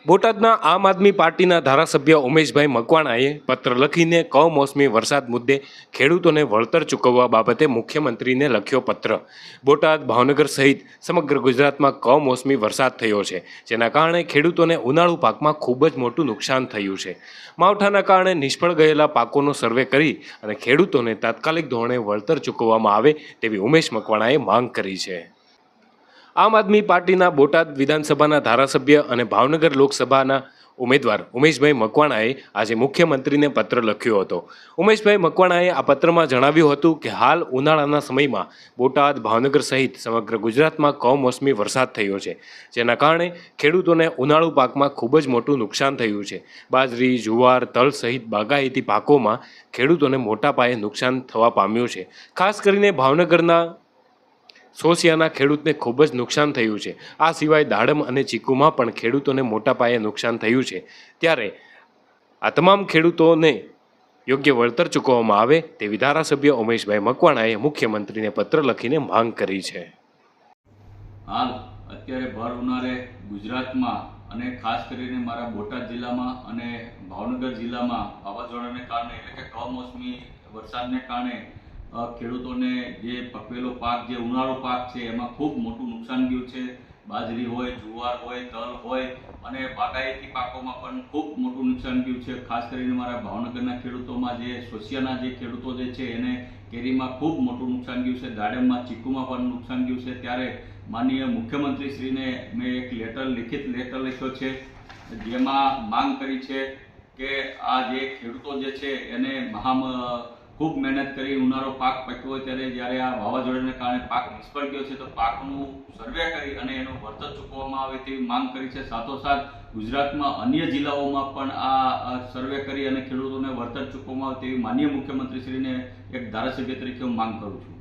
બોટાદના આમ આદમી પાર્ટીના ધારાસભ્ય ઉમેશભાઈ મકવાણાએ પત્ર લખીને કમોસમી વરસાદ મુદ્દે ખેડૂતોને વળતર ચૂકવવા બાબતે મુખ્યમંત્રીને લખ્યો પત્ર। બોટાદ, ભાવનગર સહિત સમગ્ર ગુજરાતમાં કમોસમી વરસાદ થયો છે, જેના કારણે ખેડૂતોને ઉનાળુ પાકમાં ખૂબ જ મોટું નુકસાન થયું છે। માવઠાના કારણે નિષ્ફળ ગયેલા પાકોનો સર્વે કરી અને ખેડૂતોને તાત્કાલિક ધોરણે વળતર ચૂકવવામાં આવે તેવી ઉમેશ મકવાણાએ માંગ કરી છે। આમ આદમી પાર્ટીના બોટાદ વિધાનસભાના ધારાસભ્ય અને ભાવનગર લોકસભાના ઉમેદવાર ઉમેશભાઈ મકવાણાએ આજે મુખ્યમંત્રીને પત્ર લખ્યો હતો। ઉમેશભાઈ મકવાણાએ આ પત્રમાં જણાવ્યું હતું કે હાલ ઉનાળાના સમયમાં બોટાદ, ભાવનગર સહિત સમગ્ર ગુજરાતમાં કમોસમી વરસાદ થયો છે, જેના કારણે ખેડૂતોને ઉનાળુ પાકમાં ખૂબ જ મોટું નુકસાન થયું છે। બાજરી, જુવાર, તલ સહિત બાગાયતી પાકોમાં ખેડૂતોને મોટા પાયે નુકસાન થવા પામ્યું છે। ખાસ કરીને ભાવનગરના સોસિયાના ખેડૂતને ખૂબ જ નુકસાન થયું છે। આ સિવાય દાડમ અને ચીકુમાં પણ ખેડૂતોને મોટા પાયે નુકસાન થયું છે। ત્યારે આ તમામ ખેડૂતોને યોગ્ય વળતર ચૂકવવામાં આવે તેવી ધારાસભ્ય ઉમેશભાઈ મકવાણાએ મુખ્યમંત્રીને પત્ર લખીને માંગ કરી છે। હાલ અત્યારે ભર ઉનાળે ગુજરાતમાં અને ખાસ કરીને મારા બોટાદ જિલ્લામાં અને ભાવનગર જિલ્લામાં વાવાઝોડાને કારણે એટલે કે કમોસમી વરસાદને કારણે ખેડૂતોને જે પકવેલો પાક જે ઉનાળુ પાક છે એમાં ખૂબ મોટું નુકસાન ગયું છે। બાજરી હોય, જુવાર હોય, તલ હોય અને બાગાયતી પાકોમાં પણ ખૂબ મોટું નુકસાન ગયું છે। ખાસ કરીને મારા ભાવનગરના ખેડૂતોમાં જે સોસિયાના જે ખેડૂતો જે છે એને કેરીમાં ખૂબ મોટું નુકસાન ગયું છે, દાડમમાં, ચીકુમાં પણ નુકસાન ગયું છે। ત્યારે માનનીય મુખ્યમંત્રીશ્રીને મેં એક લિખિત લેટર લખ્યો છે, જેમાં માંગ કરી છે કે આ જે ખેડૂતો જે છે એને ખૂબ મહેનત કરી ઉનાળો પાક પક્યો હોય ત્યારે જ્યારે આ વાવાઝોડાને કારણે પાક નિષ્ફળ ગયો છે તો પાકનું સર્વે કરી અને એનું વળતર ચૂકવવામાં આવે તેવી માંગ કરી છે। સાથોસાથ ગુજરાતમાં અન્ય જિલ્લાઓમાં પણ આ સર્વે કરી અને ખેડૂતોને વળતર ચૂકવવામાં આવે તેવી માનનીય મુખ્યમંત્રીશ્રીને એક ધારાસભ્ય તરીકે હું માંગ કરું છું।